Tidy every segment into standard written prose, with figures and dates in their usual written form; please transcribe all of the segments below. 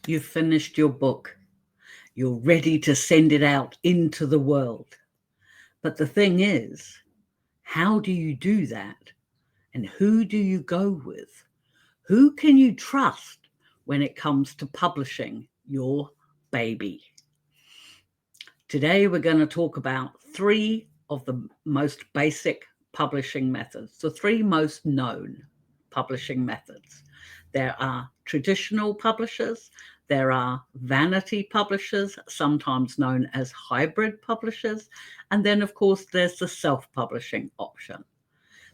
You've finished your book. You're ready to send it out into the world. But the thing is, how do you do that? And who do you go with? Who can you trust when it comes to publishing your baby? Today, we're going to talk about three of the most basic publishing methods, the three most known publishing methods. There are traditional publishers, there are vanity publishers, sometimes known as hybrid publishers, and then, of course, there's the self-publishing option.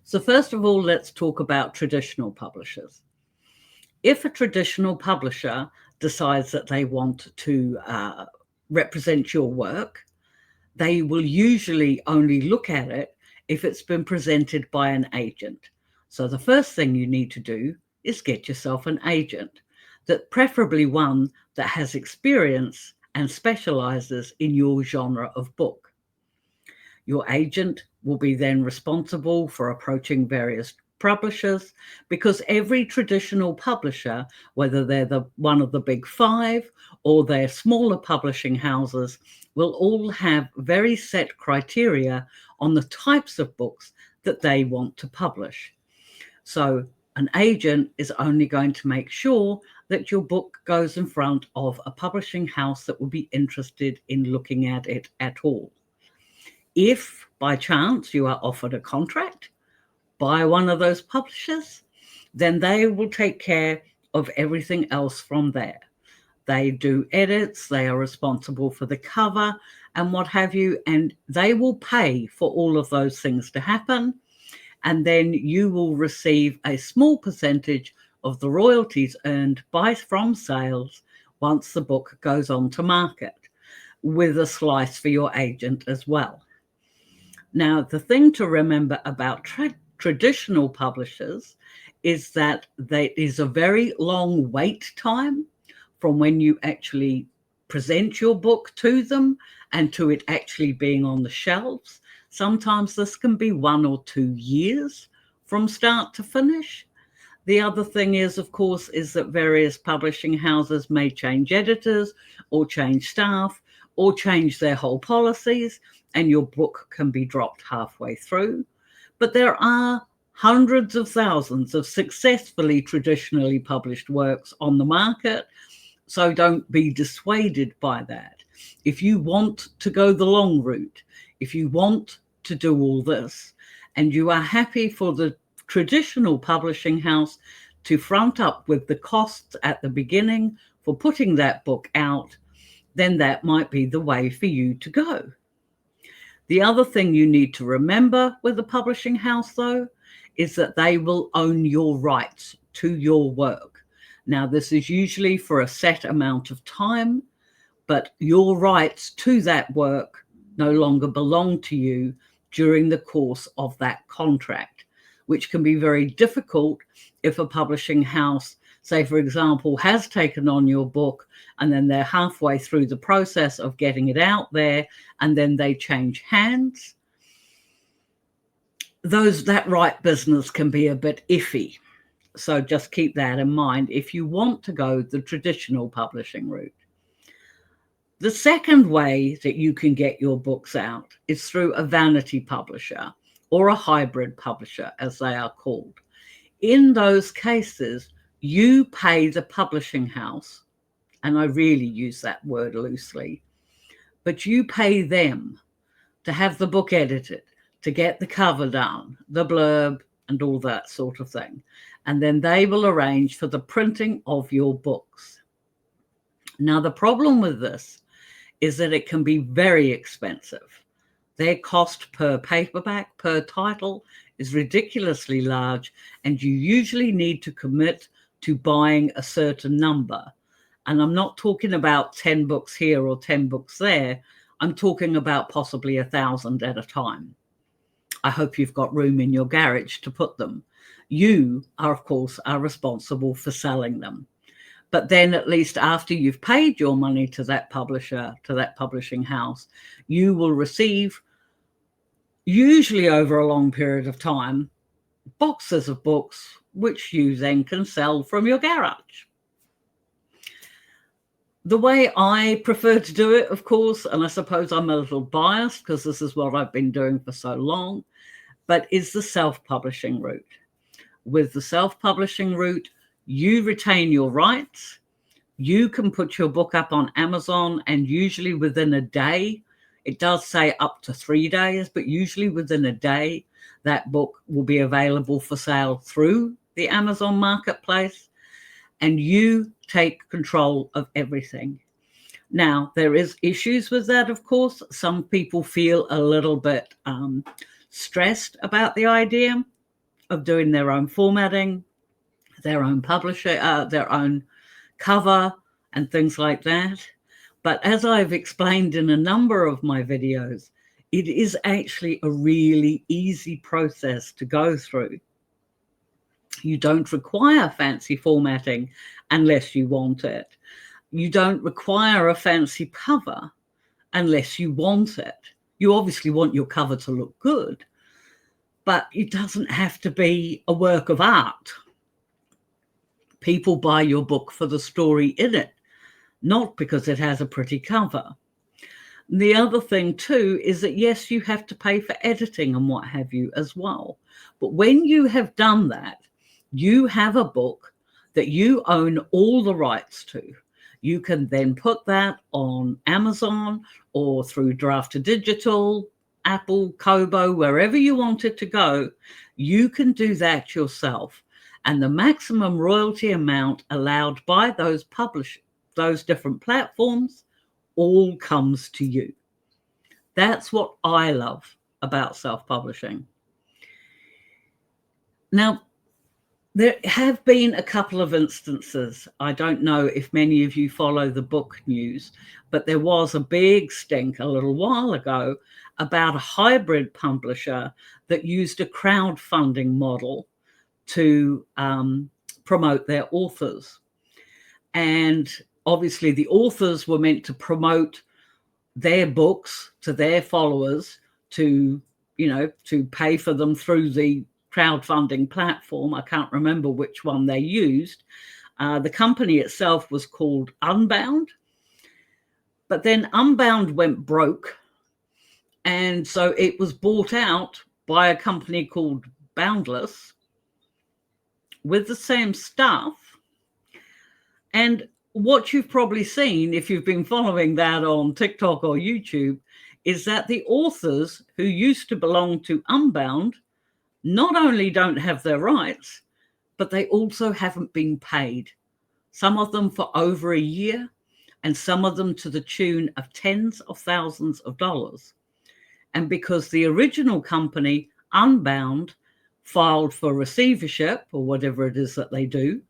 So first of all, let's talk about traditional publishers. If a traditional publisher decides that they want to represent your work, they will usually only look at it if it's been presented by an agent. So the first thing you need to do is get yourself an agent, that preferably one that has experience and specializes in your genre of book. Your agent will be then responsible for approaching various publishers, because every traditional publisher, whether they're one of the big five or they're smaller publishing houses, will all have very set criteria on the types of books that they want to publish. So an agent is only going to make sure that your book goes in front of a publishing house that will be interested in looking at it at all. If by chance you are offered a contract by one of those publishers, then they will take care of everything else from there. They do edits, they are responsible for the cover and what have you, and they will pay for all of those things to happen. And then you will receive a small percentage of the royalties earned from sales once the book goes on to market, with a slice for your agent as well. Now, the thing to remember about traditional publishers is that there is a very long wait time from when you actually present your book to them and to it actually being on the shelves. Sometimes this can be 1 or 2 years from start to finish. The other thing is, of course, is that various publishing houses may change editors or change staff or change their whole policies, and your book can be dropped halfway through. But there are hundreds of thousands of successfully traditionally published works on the market, so don't be dissuaded by that. If you want to go the long route, if you want to do all this, and you are happy for the traditional publishing house to front up with the costs at the beginning for putting that book out, then that might be the way for you to go. The other thing you need to remember with the publishing house, though, is that they will own your rights to your work. Now, this is usually for a set amount of time, but your rights to that work no longer belong to you during the course of that contract, which can be very difficult if a publishing house, say, for example, has taken on your book and then they're halfway through the process of getting it out there and then they change hands. That right business can be a bit iffy. So just keep that in mind if you want to go the traditional publishing route. The second way that you can get your books out is through a vanity publisher or a hybrid publisher, as they are called. In those cases, you pay the publishing house, and I really use that word loosely, but you pay them to have the book edited, to get the cover done, the blurb, and all that sort of thing. And then they will arrange for the printing of your books. Now, the problem with this is that it can be very expensive. Their cost per paperback, per title, is ridiculously large, and you usually need to commit to buying a certain number. And I'm not talking about 10 books here or 10 books there. I'm talking about possibly 1,000 at a time. I hope you've got room in your garage to put them. You are, of course, responsible for selling them. But then at least after you've paid your money to that publisher, to that publishing house, you will receive, usually over a long period of time, boxes of books, which you then can sell from your garage. The way I prefer to do it, of course, and I suppose I'm a little biased because this is what I've been doing for so long, but is the self-publishing route. With the self-publishing route, you retain your rights. You can put your book up on Amazon, and usually within a day, it does say up to 3 days, but usually within a day, that book will be available for sale through the Amazon marketplace, and you take control of everything. Now, there is issues with that, of course. Some people feel a little bit stressed about the idea of doing their own formatting, their own publisher, their own cover and things like that. But as I've explained in a number of my videos, it is actually a really easy process to go through. You don't require fancy formatting unless you want it. You don't require a fancy cover unless you want it. You obviously want your cover to look good, but it doesn't have to be a work of art. People buy your book for the story in it, not because it has a pretty cover. The other thing too is that yes, you have to pay for editing and what have you as well. But when you have done that, you have a book that you own all the rights to. You can then put that on Amazon or through Draft2Digital, Apple, Kobo, wherever you want it to go. You can do that yourself. And the maximum royalty amount allowed by those different platforms all comes to you. That's what I love about self-publishing. Now, there have been a couple of instances. I don't know if many of you follow the book news, but there was a big stink a little while ago about a hybrid publisher that used a crowdfunding model to promote their authors. And obviously the authors were meant to promote their books to their followers to pay for them through the crowdfunding platform. I can't remember which one they used. The company itself was called Unbound, but then Unbound went broke. And so it was bought out by a company called Boundless with the same stuff. And what you've probably seen, if you've been following that on TikTok or YouTube, is that the authors who used to belong to Unbound not only don't have their rights, but they also haven't been paid. Some of them for over a year, and some of them to the tune of tens of thousands of dollars. And because the original company, Unbound, filed for receivership or whatever it is that they do,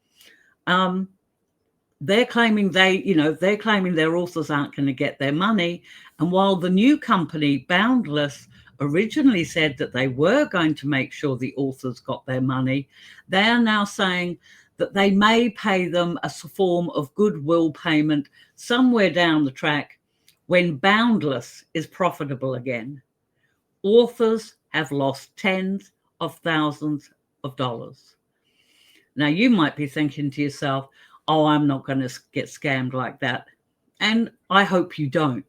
they're claiming their authors aren't going to get their money. And while the new company, Boundless, originally said that they were going to make sure the authors got their money, they are now saying that they may pay them a form of goodwill payment somewhere down the track when Boundless is profitable again. Authors have lost tens of thousands of dollars. Now, you might be thinking to yourself, oh, I'm not going to get scammed like that. And I hope you don't.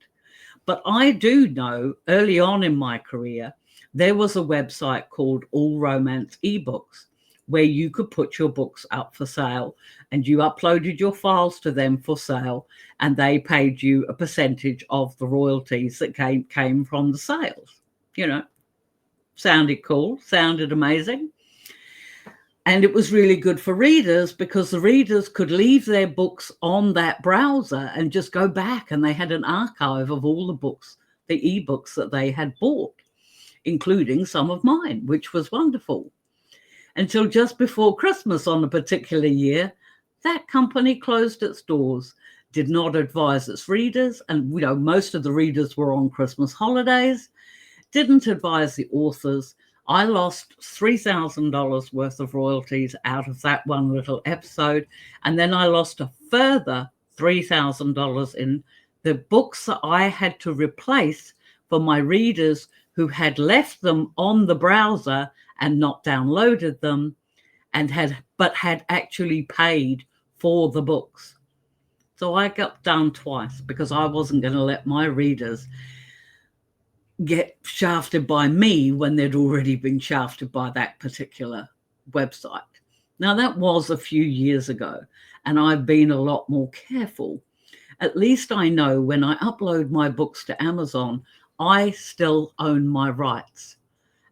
But I do know early on in my career, there was a website called All Romance eBooks where you could put your books up for sale and you uploaded your files to them for sale and they paid you a percentage of the royalties that came from the sales. Sounded cool, sounded amazing. And it was really good for readers because the readers could leave their books on that browser and just go back, and they had an archive of all the books, the ebooks that they had bought, including some of mine, which was wonderful. Until just before Christmas on a particular year, that company closed its doors, did not advise its readers, and most of the readers were on Christmas holidays, didn't advise the authors. I lost $3,000 worth of royalties out of that one little episode. And then I lost a further $3,000 in the books that I had to replace for my readers who had left them on the browser and not downloaded them and had actually paid for the books. So I got down twice because I wasn't going to let my readers get shafted by me when they'd already been shafted by that particular website. Now, that was a few years ago, and I've been a lot more careful. At least I know when I upload my books to Amazon, I still own my rights.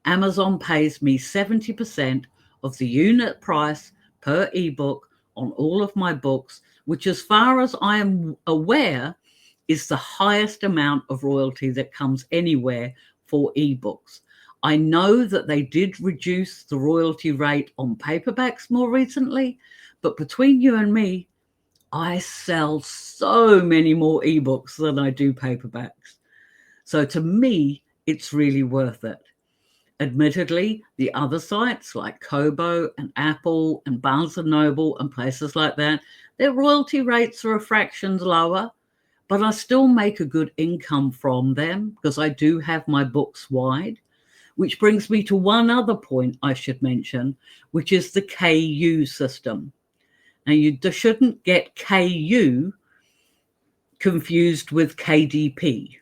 Amazon pays me 70% of the unit price per ebook on all of my books, which, as far as I am aware, is the highest amount of royalty that comes anywhere for ebooks. I know that they did reduce the royalty rate on paperbacks more recently, but between you and me, I sell so many more ebooks than I do paperbacks. So to me, it's really worth it. Admittedly, the other sites like Kobo and Apple and Barnes & Noble and places like that, their royalty rates are a fraction lower, but I still make a good income from them because I do have my books wide, which brings me to one other point I should mention, which is the KU system. Now, you shouldn't get KU confused with KDP.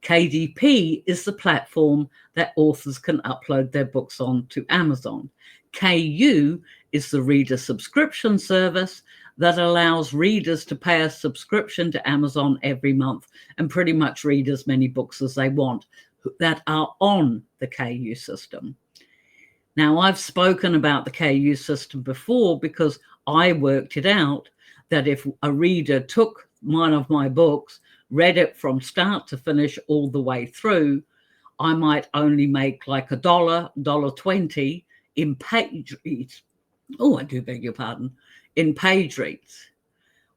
KDP is the platform that authors can upload their books on to Amazon. KU is the reader subscription service that allows readers to pay a subscription to Amazon every month and pretty much read as many books as they want that are on the KU system. Now, I've spoken about the KU system before because I worked it out that if a reader took one of my books, read it from start to finish all the way through, I might only make like $1.20 in page reads. Oh, I do beg your pardon, in page reads.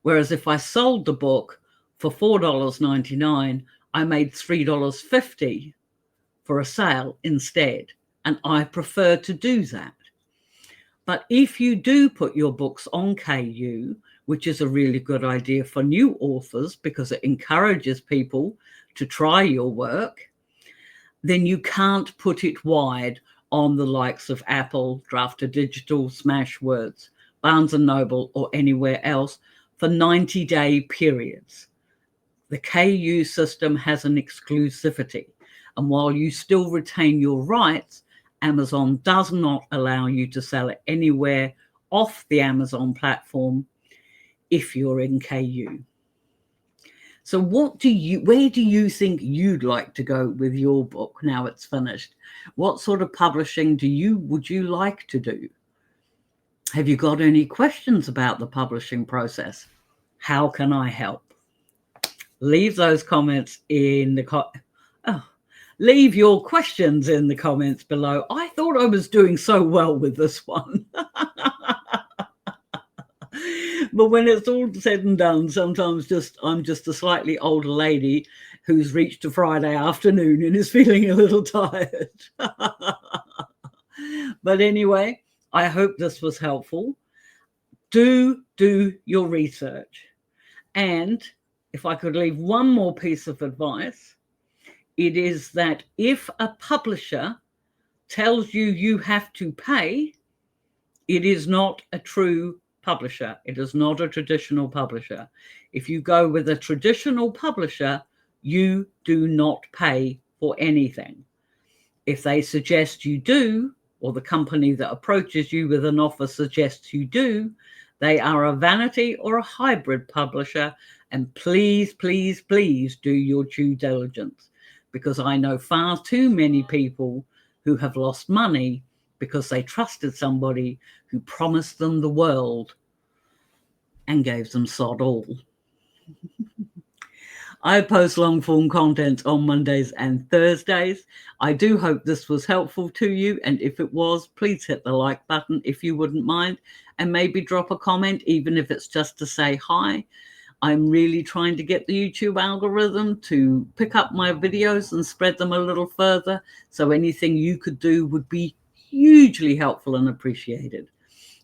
Whereas if I sold the book for $4.99, I made $3.50 for a sale instead. And I prefer to do that. But if you do put your books on KU, which is a really good idea for new authors because it encourages people to try your work, then you can't put it wide on the likes of Apple, Draft2Digital, Smashwords, Barnes & Noble, or anywhere else for 90-day periods. The KU system has an exclusivity. And while you still retain your rights, Amazon does not allow you to sell it anywhere off the Amazon platform if you're in KU. So where do you think you'd like to go with your book now it's finished? What sort of publishing would you like to do? Have you got any questions about the publishing process? How can I help? Leave those comments in the leave your questions in the comments below. I thought I was doing so well with this one. But when it's all said and done, sometimes I'm just a slightly older lady who's reached a Friday afternoon and is feeling a little tired. But anyway, I hope this was helpful. Do your research. And if I could leave one more piece of advice, it is that if a publisher tells you you have to pay, it is not a true publisher. It is not a traditional publisher. If you go with a traditional publisher, you do not pay for anything. If they suggest you do, or the company that approaches you with an offer suggests you do, they are a vanity or a hybrid publisher. And please, please, please do your due diligence, because I know far too many people who have lost money because they trusted somebody who promised them the world and gave them sod all. I post long form content on Mondays and Thursdays. I do hope this was helpful to you. And if it was, please hit the like button if you wouldn't mind, and maybe drop a comment, even if it's just to say hi. I'm really trying to get the YouTube algorithm to pick up my videos and spread them a little further. So anything you could do would be hugely helpful and appreciated.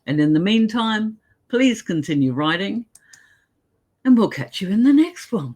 And in the meantime, please continue writing, and we'll catch you in the next one.